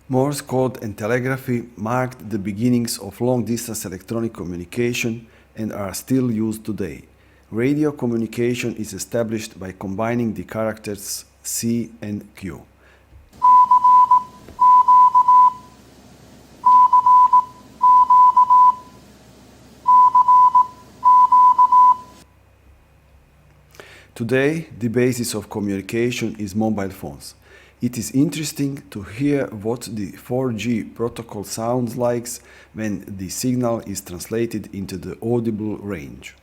Morse code and telegraphy marked the beginnings of long-distance electronic communication and are still used today. Radio communication is established by combining the characters C and Q. Today, the basis of communication is mobile phones. It is interesting to hear what the 4G protocol sounds like when the signal is translated into the audible range.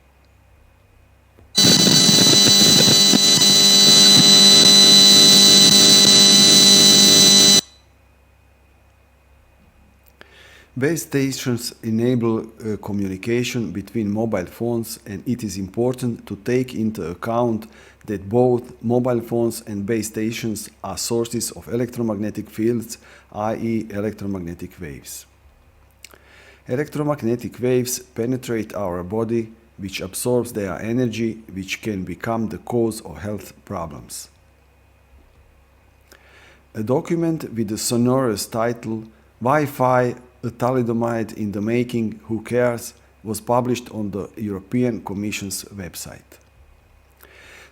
Base stations enable communication between mobile phones, and it is important to take into account that both mobile phones and base stations are sources of electromagnetic fields, i.e. electromagnetic waves. Electromagnetic waves penetrate our body, which absorbs their energy, which can become the cause of health problems. A document with the sonorous title Wi-Fi, a thalidomide in the making, who cares, was published on the European Commission's website.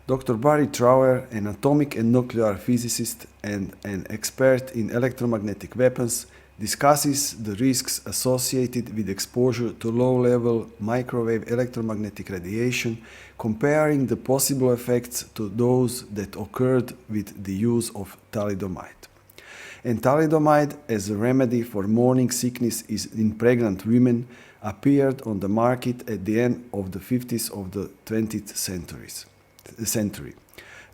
Dr. Barry Trower, an atomic and nuclear physicist and an expert in electromagnetic weapons, discusses the risks associated with exposure to low-level microwave electromagnetic radiation, comparing the possible effects to those that occurred with the use of thalidomide. And thalidomide, as a remedy for morning sickness in pregnant women, appeared on the market at the end of the 50s of the 20th century.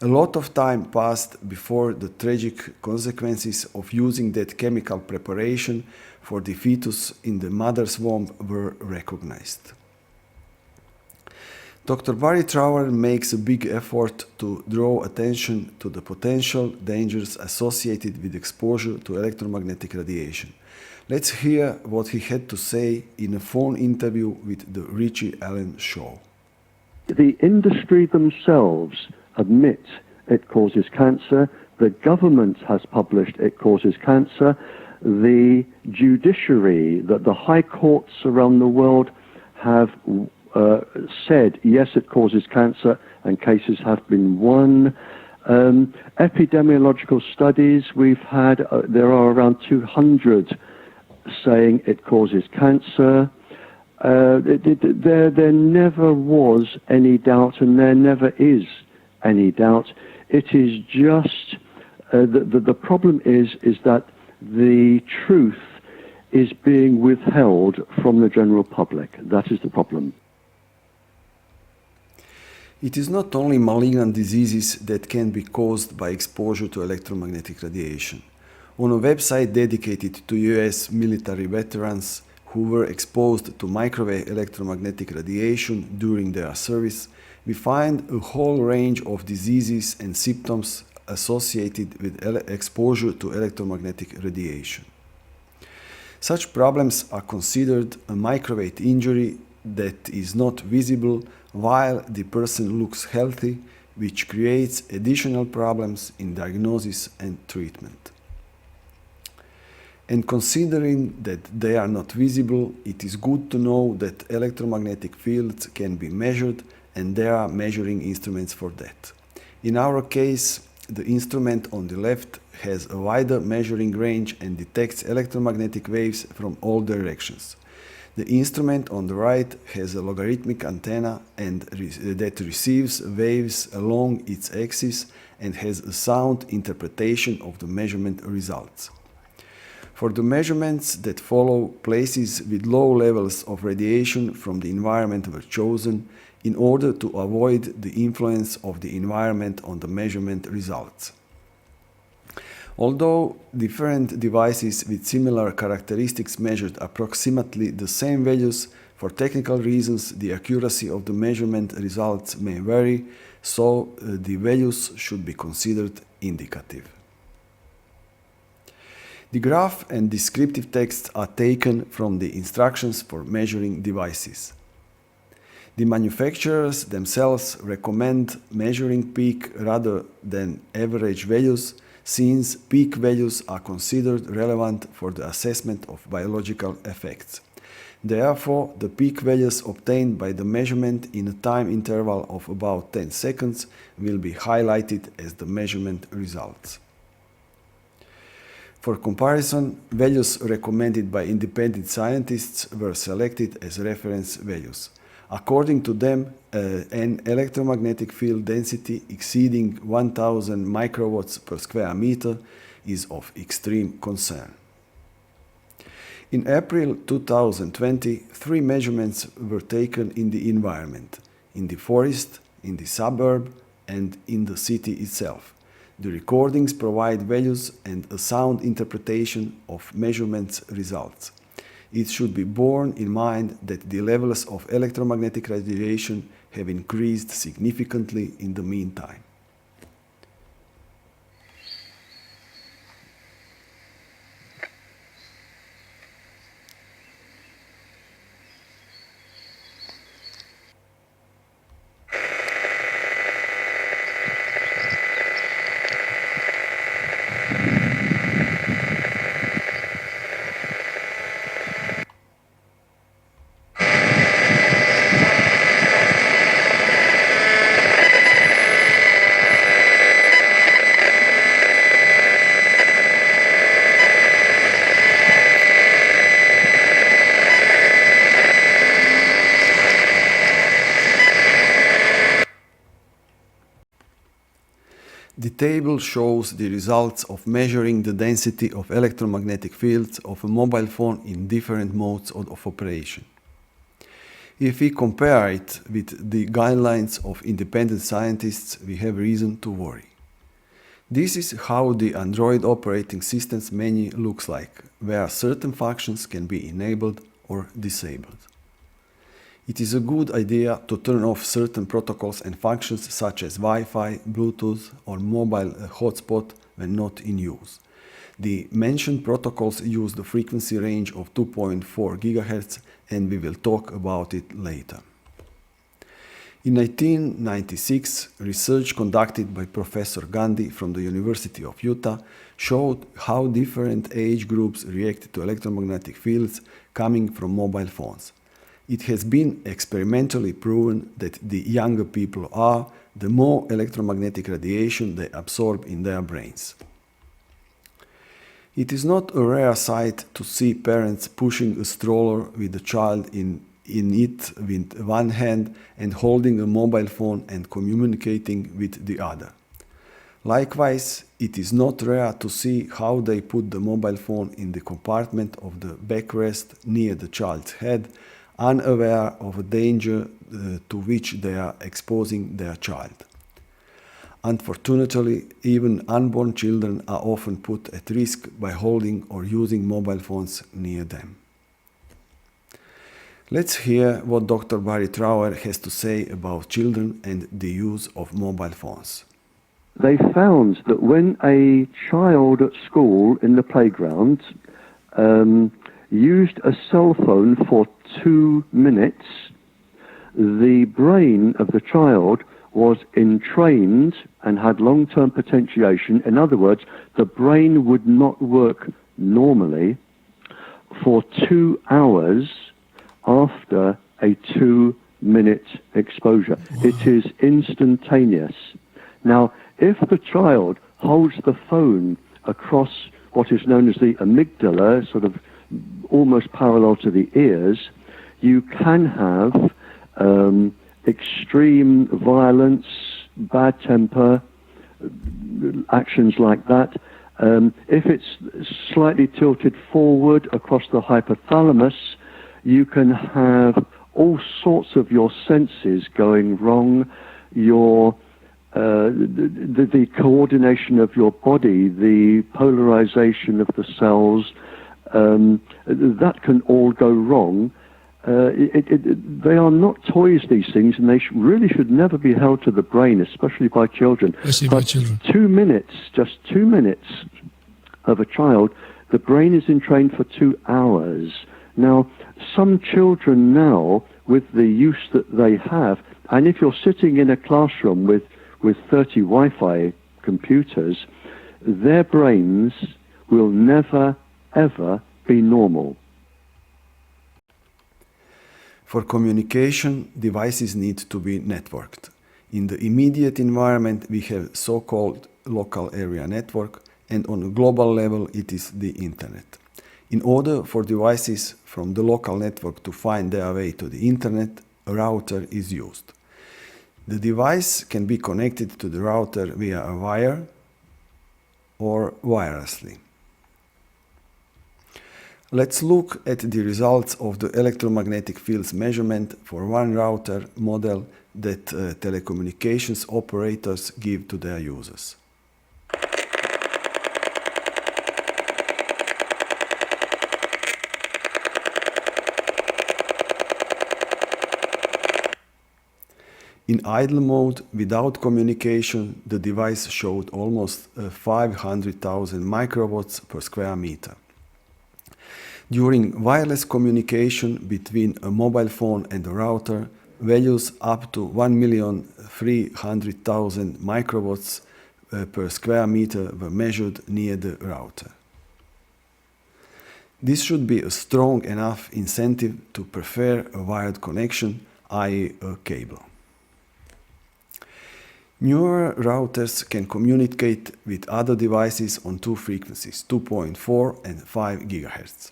A lot of time passed before the tragic consequences of using that chemical preparation for the fetus in the mother's womb were recognized. Dr. Barry Trower makes a big effort to draw attention to the potential dangers associated with exposure to electromagnetic radiation. Let's hear what he had to say in a phone interview with the Richie Allen show. The industry themselves admit it causes cancer. The government has published it causes cancer. The judiciary, that the high courts around the world have said, yes, it causes cancer, and cases have been won. Epidemiological studies we've had, there are around 200 saying it causes cancer. There never was any doubt, and there never is any doubt. It is just, the problem is that the truth is being withheld from the general public. That is the problem. It is not only malignant diseases that can be caused by exposure to electromagnetic radiation. On a website dedicated to US military veterans who were exposed to microwave electromagnetic radiation during their service, we find a whole range of diseases and symptoms associated with exposure to electromagnetic radiation. Such problems are considered a microwave injury that is not visible while the person looks healthy, which creates additional problems in diagnosis and treatment. And considering that they are not visible, it is good to know that electromagnetic fields can be measured, and there are measuring instruments for that. In our case, the instrument on the left has a wider measuring range and detects electromagnetic waves from all directions. The instrument on the right has a logarithmic antenna that receives waves along its axis and has a sound interpretation of the measurement results. For the measurements that follow, places with low levels of radiation from the environment were chosen in order to avoid the influence of the environment on the measurement results. Although different devices with similar characteristics measured approximately the same values, for technical reasons the accuracy of the measurement results may vary, so the values should be considered indicative. The graph and descriptive texts are taken from the instructions for measuring devices. The manufacturers themselves recommend measuring peak rather than average values, since peak values are considered relevant for the assessment of biological effects. Therefore, the peak values obtained by the measurement in a time interval of about 10 seconds will be highlighted as the measurement results. For comparison, values recommended by independent scientists were selected as reference values. According to them, an electromagnetic field density exceeding 1000 microwatts per square meter is of extreme concern. In April 2020, 3 measurements were taken in the environment, in the forest, in the suburb, and in the city itself. The recordings provide values and a sound interpretation of measurements results. It should be borne in mind that the levels of electromagnetic radiation have increased significantly in the meantime. The table shows the results of measuring the density of electromagnetic fields of a mobile phone in different modes of operation. If we compare it with the guidelines of independent scientists, we have reason to worry. This is how the Android operating system's menu looks like, where certain functions can be enabled or disabled. It is a good idea to turn off certain protocols and functions such as Wi-Fi, Bluetooth, or mobile hotspot when not in use. The mentioned protocols use the frequency range of 2.4 GHz, and we will talk about it later. In 1996, research conducted by Professor Gandhi from the University of Utah showed how different age groups reacted to electromagnetic fields coming from mobile phones. It has been experimentally proven that the younger people are, the more electromagnetic radiation they absorb in their brains. It is not a rare sight to see parents pushing a stroller with a child in it with one hand and holding a mobile phone and communicating with the other. Likewise, it is not rare to see how they put the mobile phone in the compartment of the backrest near the child's head, unaware of a danger to which they are exposing their child. Unfortunately, even unborn children are often put at risk by holding or using mobile phones near them. Let's hear what Dr. Barry Trower has to say about children and the use of mobile phones. They found that when a child at school in the playground used a cell phone for 2 minutes, the brain of the child was entrained and had long-term potentiation. In other words, the brain would not work normally for 2 hours after a 2-minute exposure. It is instantaneous. Now, if the child holds the phone across what is known as the amygdala, sort of almost parallel to the ears, you can have extreme violence, bad temper, actions like that. If it's slightly tilted forward across the hypothalamus, you can have all sorts of your senses going wrong, the coordination of your body, the polarization of the cells, that can all go wrong. They are not toys, these things, and they really should never be held to the brain, especially by children. Especially by children. 2 minutes, just 2 minutes of a child, the brain is entrained for 2 hours. Now, some children now, with the use that they have, and if you're sitting in a classroom with 30 Wi-Fi computers, their brains will never, ever be normal. For communication, devices need to be networked. In the immediate environment, we have so-called local area network, and on a global level, it is the internet. In order for devices from the local network to find their way to the internet, a router is used. The device can be connected to the router via a wire or wirelessly. Let's look at the results of the electromagnetic fields measurement for one router model that telecommunications operators give to their users. In idle mode, without communication, the device showed almost 500,000 microwatts per square meter. During wireless communication between a mobile phone and a router, values up to 1,300,000 microwatts per square meter were measured near the router. This should be a strong enough incentive to prefer a wired connection, i.e. a cable. Newer routers can communicate with other devices on two frequencies, 2.4 and 5 GHz.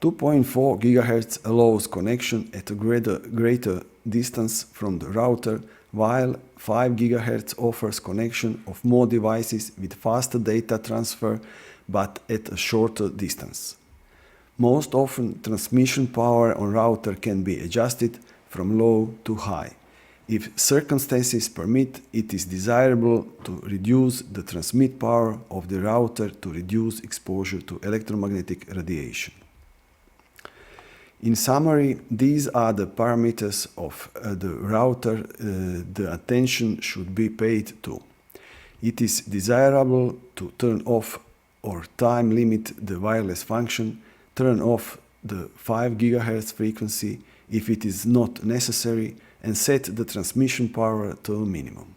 2.4 GHz allows connection at a greater distance from the router, while 5 GHz offers connection of more devices with faster data transfer but at a shorter distance. Most often, transmission power on router can be adjusted from low to high. If circumstances permit, it is desirable to reduce the transmit power of the router to reduce exposure to electromagnetic radiation. In summary, these are the parameters of the router the attention should be paid to. It is desirable to turn off or time limit the wireless function, turn off the 5 GHz frequency if it is not necessary, and set the transmission power to a minimum.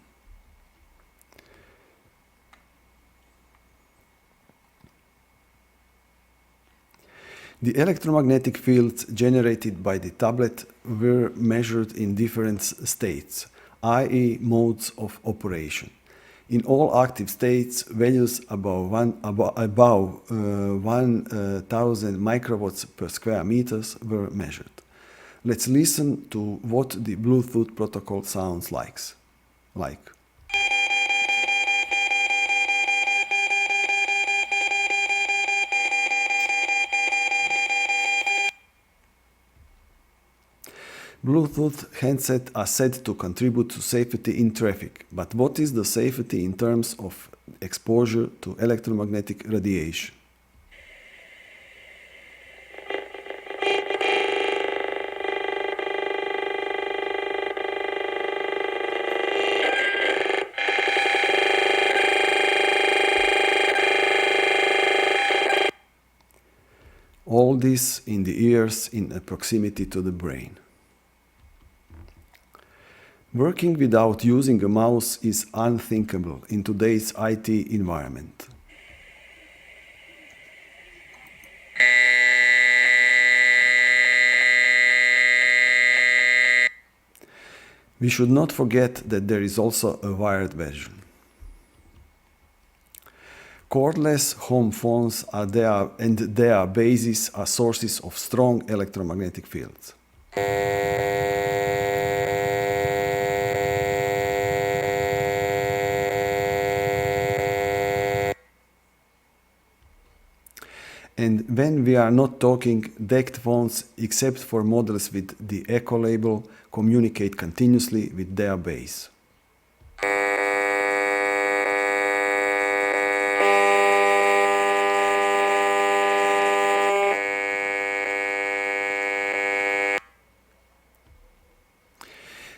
The electromagnetic fields generated by the tablet were measured in different states, i.e. modes of operation. In all active states, values above 1,000 microwatts per square meters were measured. Let's listen to what the Bluetooth protocol sounds like. Bluetooth handsets are said to contribute to safety in traffic, but what is the safety in terms of exposure to electromagnetic radiation? All this in the ears in proximity to the brain. Working without using a mouse is unthinkable in today's IT environment. We should not forget that there is also a wired version. Cordless home phones are there, and their bases are sources of strong electromagnetic fields. And when we are not talking, DECT phones, except for models with the Echo label, communicate continuously with their base.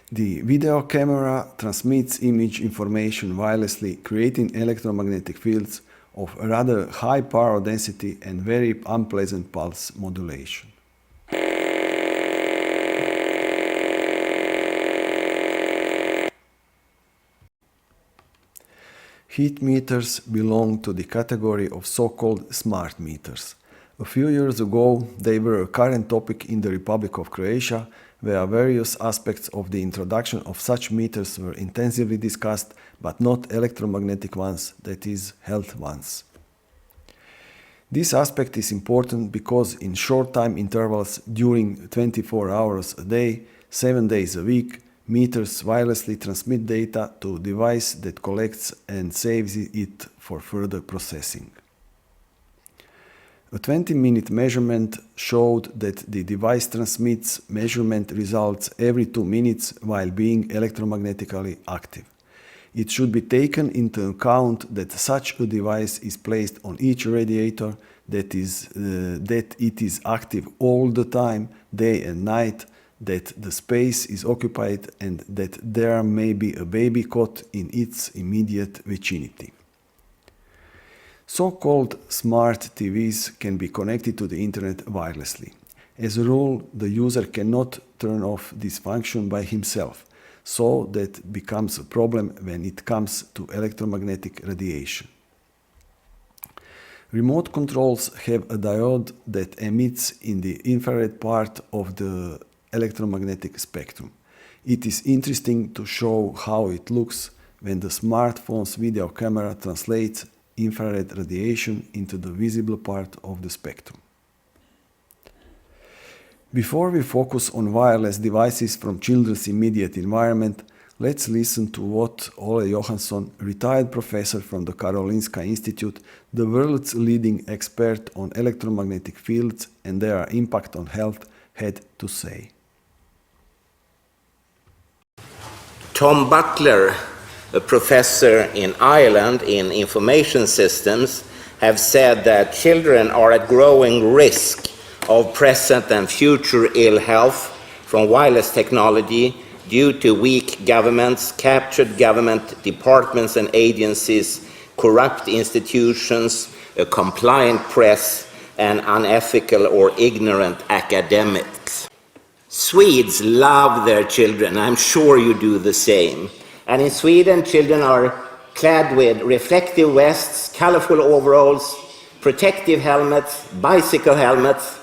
The video camera transmits image information wirelessly, creating electromagnetic fields of a rather high power density and very unpleasant pulse modulation. Heat meters belong to the category of so-called smart meters. A few years ago, they were a current topic in the Republic of Croatia, where various aspects of the introduction of such meters were intensively discussed, but not electromagnetic ones, that is, health ones. This aspect is important because in short time intervals during 24 hours a day, 7 days a week, meters wirelessly transmit data to a device that collects and saves it for further processing. A 20-minute measurement showed that the device transmits measurement results every 2 minutes while being electromagnetically active. It should be taken into account that such a device is placed on each radiator, that it is active all the time, day and night, that the space is occupied, and that there may be a baby cot in its immediate vicinity. So-called smart TVs can be connected to the internet wirelessly. As a rule, the user cannot turn off this function by himself, so that becomes a problem when it comes to electromagnetic radiation. Remote controls have a diode that emits in the infrared part of the electromagnetic spectrum. It is interesting to show how it looks when the smartphone's video camera translates infrared radiation into the visible part of the spectrum. Before we focus on wireless devices from children's immediate environment, let's listen to what Ole Johansson, retired professor from the Karolinska Institute, the world's leading expert on electromagnetic fields and their impact on health, had to say. Tom Butler, a professor in Ireland in information systems, have said that children are at growing risk of present and future ill health from wireless technology due to weak governments, captured government departments and agencies, corrupt institutions, a compliant press, and unethical or ignorant academics. Swedes love their children. I'm sure you do the same. And in Sweden, children are clad with reflective vests, colorful overalls, protective helmets, bicycle helmets,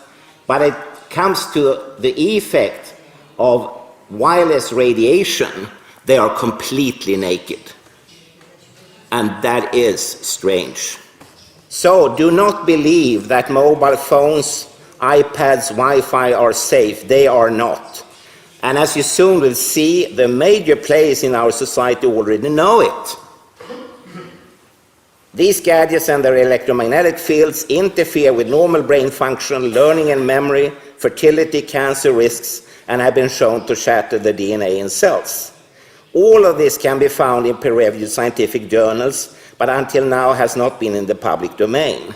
but it comes to the effect of wireless radiation, they are completely naked. And that is strange. So do not believe that mobile phones, iPads, Wi-Fi are safe. They are not. And as you soon will see, the major players in our society already know it. These gadgets and their electromagnetic fields interfere with normal brain function, learning and memory, fertility, cancer risks, and have been shown to shatter the DNA in cells. All of this can be found in peer-reviewed scientific journals, but until now has not been in the public domain.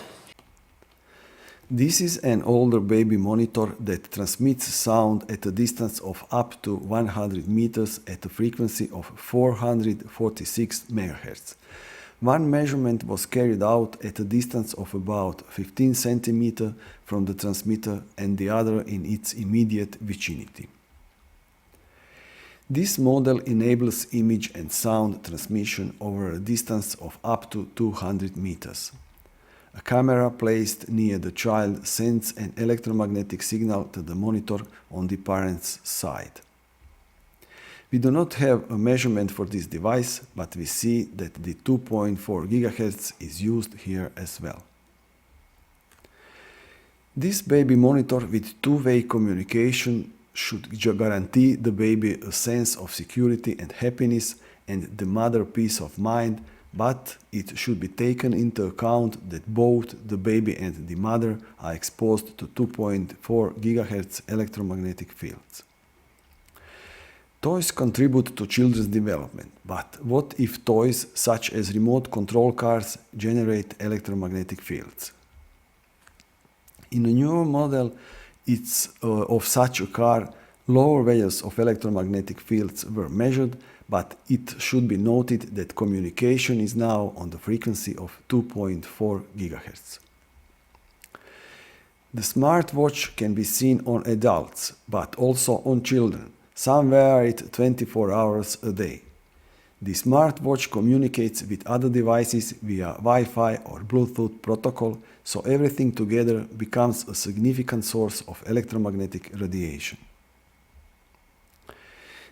This is an older baby monitor that transmits sound at a distance of up to 100 meters at a frequency of 446 MHz. One measurement was carried out at a distance of about 15 centimeters from the transmitter and the other in its immediate vicinity. This model enables image and sound transmission over a distance of up to 200 meters. A camera placed near the child sends an electromagnetic signal to the monitor on the parent's side. We do not have a measurement for this device, but we see that the 2.4 GHz is used here as well. This baby monitor with two-way communication should guarantee the baby a sense of security and happiness and the mother peace of mind, but it should be taken into account that both the baby and the mother are exposed to 2.4 GHz electromagnetic fields. Toys contribute to children's development, but what if toys such as remote control cars generate electromagnetic fields? In a newer model of such a car, lower values of electromagnetic fields were measured, but it should be noted that communication is now on the frequency of 2.4 GHz. The smartwatch can be seen on adults, but also on children. Some wear it 24 hours a day. The smartwatch communicates with other devices via Wi-Fi or Bluetooth protocol, so everything together becomes a significant source of electromagnetic radiation.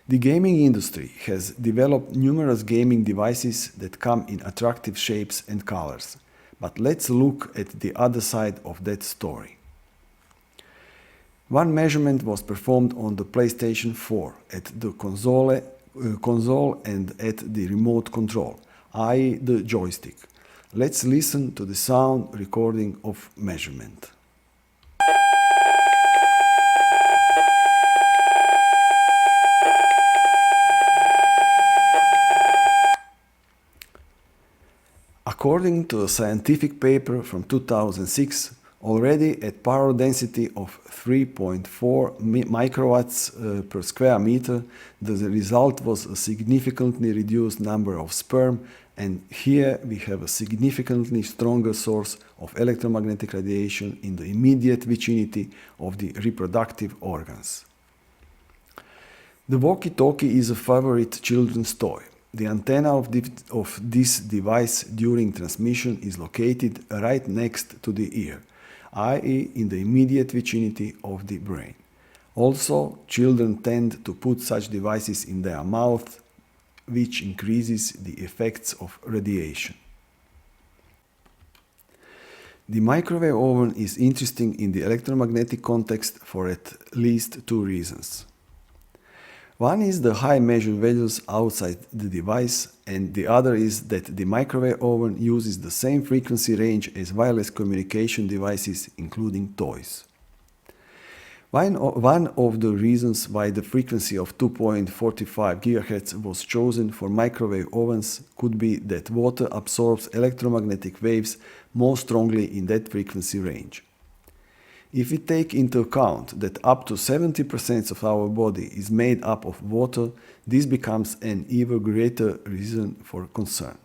The gaming industry has developed numerous gaming devices that come in attractive shapes and colors. But let's look at the other side of that story. One measurement was performed on the PlayStation 4 at the console and at the remote control, i.e. the joystick. Let's listen to the sound recording of measurement. According to a scientific paper from 2006, already at power density of 3.4 microwatts per square meter, the result was a significantly reduced number of sperm, and here we have a significantly stronger source of electromagnetic radiation in the immediate vicinity of the reproductive organs. The walkie-talkie is a favorite children's toy. The antenna of this device during transmission is located right next to the ear, i.e. in the immediate vicinity of the brain. Also, children tend to put such devices in their mouth, which increases the effects of radiation. The microwave oven is interesting in the electromagnetic context for at least two reasons. One is the high measured values outside the device, and the other is that the microwave oven uses the same frequency range as wireless communication devices, including toys. One of the reasons why the frequency of 2.45 GHz was chosen for microwave ovens could be that water absorbs electromagnetic waves more strongly in that frequency range. If we take into account that up to 70% of our body is made up of water, this becomes an even greater reason for concern.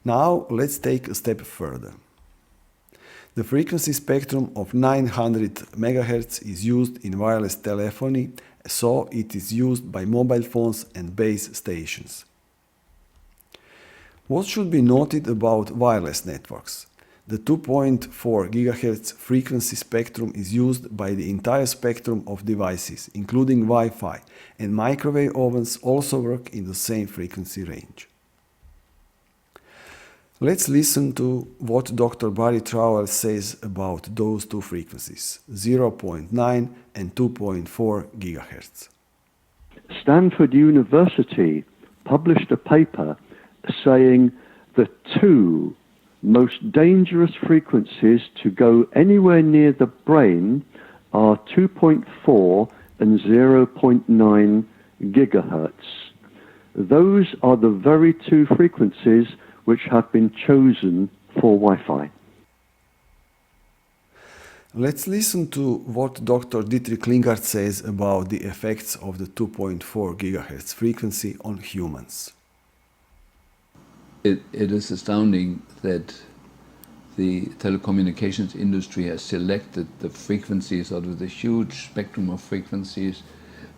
Now let's take a step further. The frequency spectrum of 900 MHz is used in wireless telephony, so it is used by mobile phones and base stations. What should be noted about wireless networks? The 2.4 GHz frequency spectrum is used by the entire spectrum of devices, including Wi-Fi, and microwave ovens also work in the same frequency range. Let's listen to what Dr. Barry Trowell says about those two frequencies, 0.9 and 2.4 GHz. Stanford University published a paper saying the two most dangerous frequencies to go anywhere near the brain are 2.4 and 0.9 gigahertz. Those are the very two frequencies which have been chosen for Wi-Fi. Let's listen to what Dr. Dietrich Klinghardt says about the effects of the 2.4 GHz frequency on humans. It is astounding that the telecommunications industry has selected the frequencies out of the huge spectrum of frequencies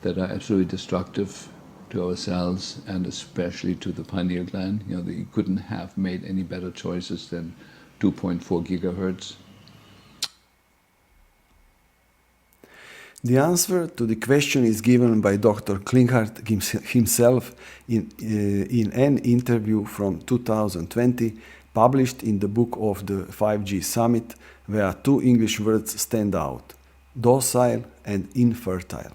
that are absolutely destructive to our cells and especially to the pineal gland. You know, you couldn't have made any better choices than 2.4 gigahertz. The answer to the question is given by Dr. Klinghardt himself in an interview from 2020 published in the book of the 5G Summit, where two English words stand out: docile and infertile.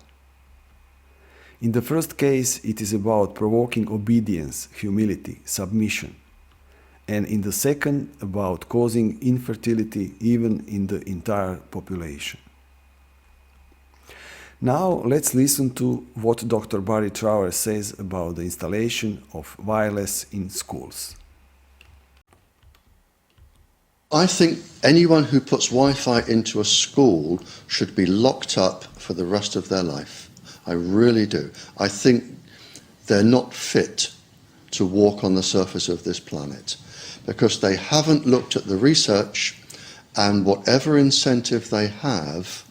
In the first case, it is about provoking obedience, humility, submission, and in the second, about causing infertility even in the entire population. Now let's listen to what Dr. Barry Trower says about the installation of wireless in schools. I think anyone who puts Wi-Fi into a school should be locked up for the rest of their life. I really do. I think they're not fit to walk on the surface of this planet because they haven't looked at the research, and whatever incentive they have,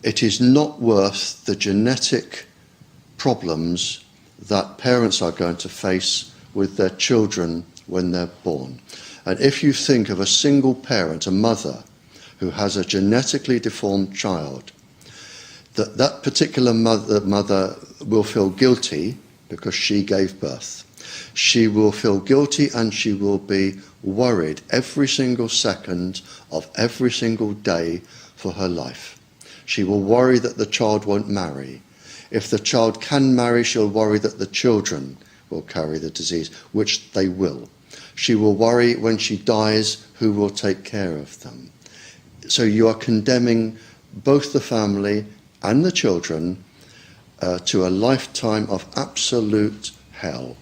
it is not worth the genetic problems that parents are going to face with their children when they're born. And if you think of a single parent, a mother, who has a genetically deformed child, that particular mother will feel guilty because she gave birth. She will feel guilty and she will be worried every single second of every single day for her life. She will worry that the child won't marry. If the child can marry, she'll worry that the children will carry the disease, which they will. She will worry when she dies who will take care of them. So you are condemning both the family and the children to a lifetime of absolute hell.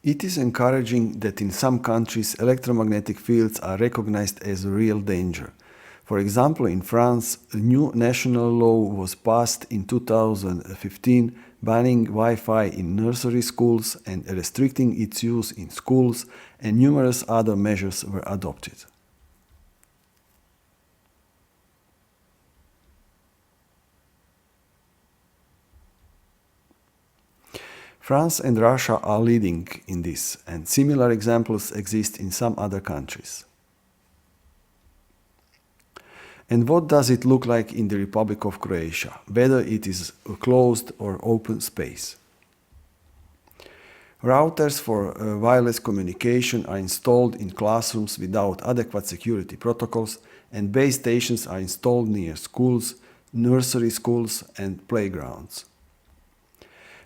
It is encouraging that in some countries electromagnetic fields are recognized as a real danger. For example, in France, a new national law was passed in 2015 banning Wi-Fi in nursery schools and restricting its use in schools, and numerous other measures were adopted. France and Russia are leading in this, and similar examples exist in some other countries. And what does it look like in the Republic of Croatia, whether it is a closed or open space? Routers for wireless communication are installed in classrooms without adequate security protocols, and base stations are installed near schools, nursery schools, and playgrounds.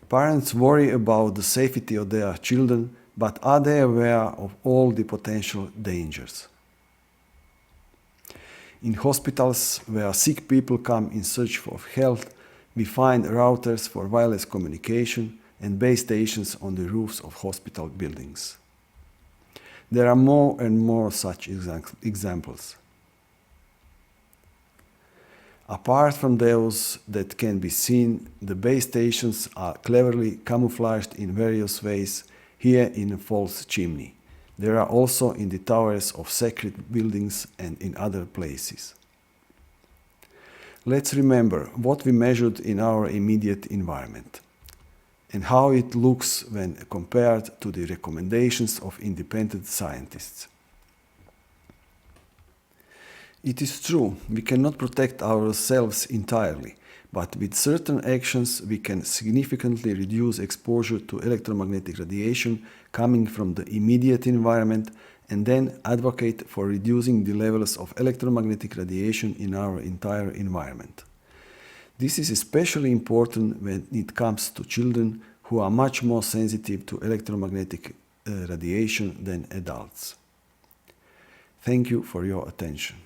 Parents worry about the safety of their children, but are they aware of all the potential dangers? In hospitals where sick people come in search of health, we find routers for wireless communication and base stations on the roofs of hospital buildings. There are more and more such examples. Apart from those that can be seen, the base stations are cleverly camouflaged in various ways, here in a false chimney. There are also in the towers of sacred buildings and in other places. Let's remember what we measured in our immediate environment and how it looks when compared to the recommendations of independent scientists. It is true, we cannot protect ourselves entirely, but with certain actions we can significantly reduce exposure to electromagnetic radiation coming from the immediate environment and then advocate for reducing the levels of electromagnetic radiation in our entire environment. This is especially important when it comes to children who are much more sensitive to electromagnetic radiation than adults. Thank you for your attention.